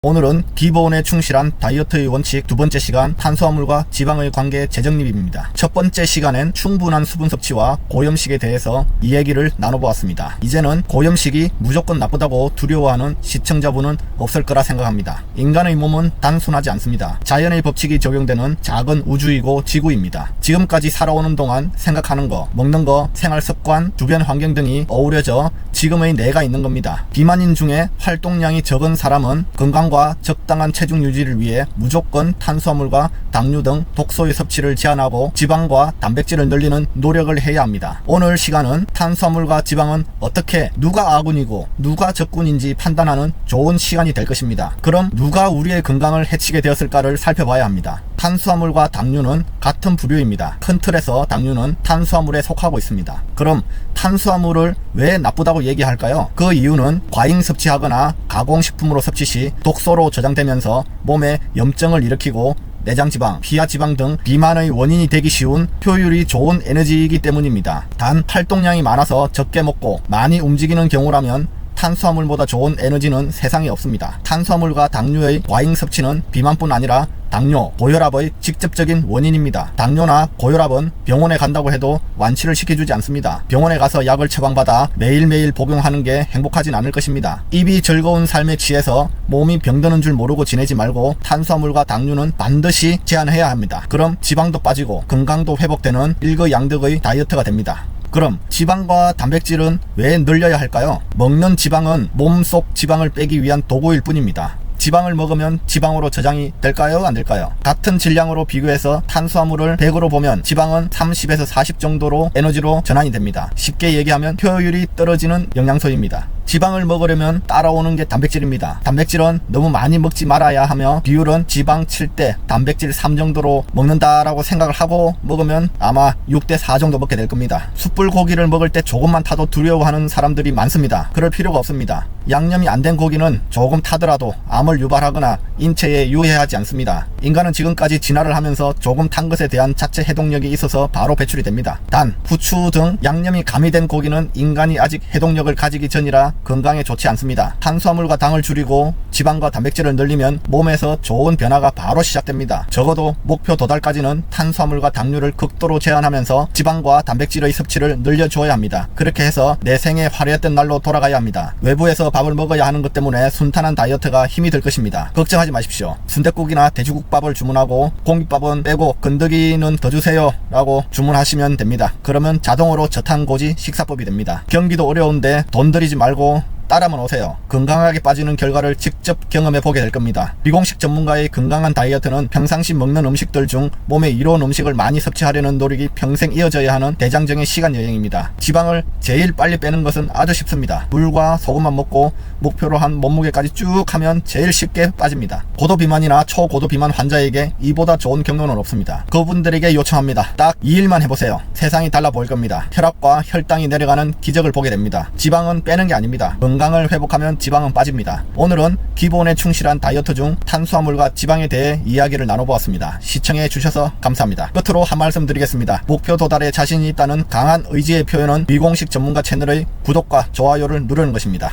오늘은 기본에 충실한 다이어트의 원칙 두 번째 시간 탄수화물과 지방의 관계 재정립입니다. 첫 번째 시간엔 충분한 수분 섭취와 고염식에 대해서 이야기를 나눠보았습니다. 이제는 고염식이 무조건 나쁘다고 두려워하는 시청자분은 없을 거라 생각합니다. 인간의 몸은 단순하지 않습니다. 자연의 법칙이 적용되는 작은 우주이고 지구입니다. 지금까지 살아오는 동안 생각하는 거, 먹는 거, 생활 습관, 주변 환경 등이 어우러져 지금의 내가 있는 겁니다. 비만인 중에 활동량이 적은 사람은 건강과 적당한 체중 유지를 위해 무조건 탄수화물과 당류 등 독소의 섭취를 제한하고 지방과 단백질을 늘리는 노력을 해야 합니다. 오늘 시간은 탄수화물과 지방은 어떻게 누가 아군이고 누가 적군인지 판단하는 좋은 시간이 될 것입니다. 그럼 누가 우리의 건강을 해치게 되었을까를 살펴봐야 합니다. 탄수화물과 당류는 같은 부류입니다. 큰 틀에서 당류는 탄수화물에 속하고 있습니다. 그럼 탄수화물을 왜 나쁘다고 얘기할까요? 그 이유는 과잉 섭취하거나 가공식품으로 섭취 시 독소로 저장되면서 몸에 염증을 일으키고 내장지방, 피하지방 등 비만의 원인이 되기 쉬운 효율이 좋은 에너지이기 때문입니다. 단 활동량이 많아서 적게 먹고 많이 움직이는 경우라면 탄수화물보다 좋은 에너지는 세상에 없습니다. 탄수화물과 당류의 과잉 섭취는 비만뿐 아니라 당뇨, 고혈압의 직접적인 원인입니다. 당뇨나 고혈압은 병원에 간다고 해도 완치를 시켜주지 않습니다. 병원에 가서 약을 처방받아 매일매일 복용하는 게 행복하진 않을 것입니다. 입이 즐거운 삶에 취해서 몸이 병드는 줄 모르고 지내지 말고 탄수화물과 당류는 반드시 제한해야 합니다. 그럼 지방도 빠지고 건강도 회복되는 일거양득의 다이어트가 됩니다. 그럼 지방과 단백질은 왜 늘려야 할까요? 먹는 지방은 몸속 지방을 빼기 위한 도구일 뿐입니다. 지방을 먹으면 지방으로 저장이 될까요? 안 될까요? 같은 질량으로 비교해서 탄수화물을 100으로 보면 지방은 30에서 40 정도로 에너지로 전환이 됩니다. 쉽게 얘기하면 효율이 떨어지는 영양소입니다. 지방을 먹으려면 따라오는 게 단백질입니다. 단백질은 너무 많이 먹지 말아야 하며 비율은 지방 7대 단백질 3 정도로 먹는다라고 생각을 하고 먹으면 아마 6대 4 정도 먹게 될 겁니다. 숯불 고기를 먹을 때 조금만 타도 두려워하는 사람들이 많습니다. 그럴 필요가 없습니다. 양념이 안 된 고기는 조금 타더라도 암을 유발하거나 인체에 유해하지 않습니다. 인간은 지금까지 진화를 하면서 조금 탄 것에 대한 자체 해독력이 있어서 바로 배출이 됩니다. 단 후추 등 양념이 가미된 고기는 인간이 아직 해독력을 가지기 전이라 건강에 좋지 않습니다. 탄수화물과 당을 줄이고 지방과 단백질을 늘리면 몸에서 좋은 변화가 바로 시작됩니다. 적어도 목표 도달까지는 탄수화물과 당류를 극도로 제한하면서 지방과 단백질의 섭취를 늘려줘야 합니다. 그렇게 해서 내 생에 화려했던 날로 돌아가야 합니다. 외부에서 밥을 먹어야 하는 것 때문에 순탄한 다이어트가 힘이 들 것입니다. 걱정하지 마십시오. 순댓국이나 돼지국밥을 주문하고 공깃밥은 빼고 건더기는 더 주세요 라고 주문하시면 됩니다. 그러면 자동으로 저탄고지 식사법이 됩니다. 경기도 어려운데 돈 들이지 말고 따라만 오세요. 건강하게 빠지는 결과를 직접 경험해 보게 될 겁니다. 비공식 전문가의 건강한 다이어트는 평상시 먹는 음식들 중 몸에 이로운 음식을 많이 섭취하려는 노력이 평생 이어져야 하는 대장정의 시간 여행입니다. 지방을 제일 빨리 빼는 것은 아주 쉽습니다. 물과 소금만 먹고 목표로 한 몸무게까지 쭉 하면 제일 쉽게 빠집니다. 고도비만이나 초고도비만 환자에게 이보다 좋은 경로는 없습니다. 그분들에게 요청합니다. 딱 2일만 해보세요. 세상이 달라 보일 겁니다. 혈압과 혈당이 내려가는 기적을 보게 됩니다. 지방은 빼는 게 아닙니다. 건강을 회복하면 지방은 빠집니다. 오늘은 기본에 충실한 다이어트 중 탄수화물과 지방에 대해 이야기를 나눠보았습니다. 시청해 주셔서 감사합니다. 끝으로 한 말씀 드리겠습니다. 목표 도달에 자신이 있다는 강한 의지의 표현은 비공식 전문가 채널의 구독과 좋아요를 누르는 것입니다.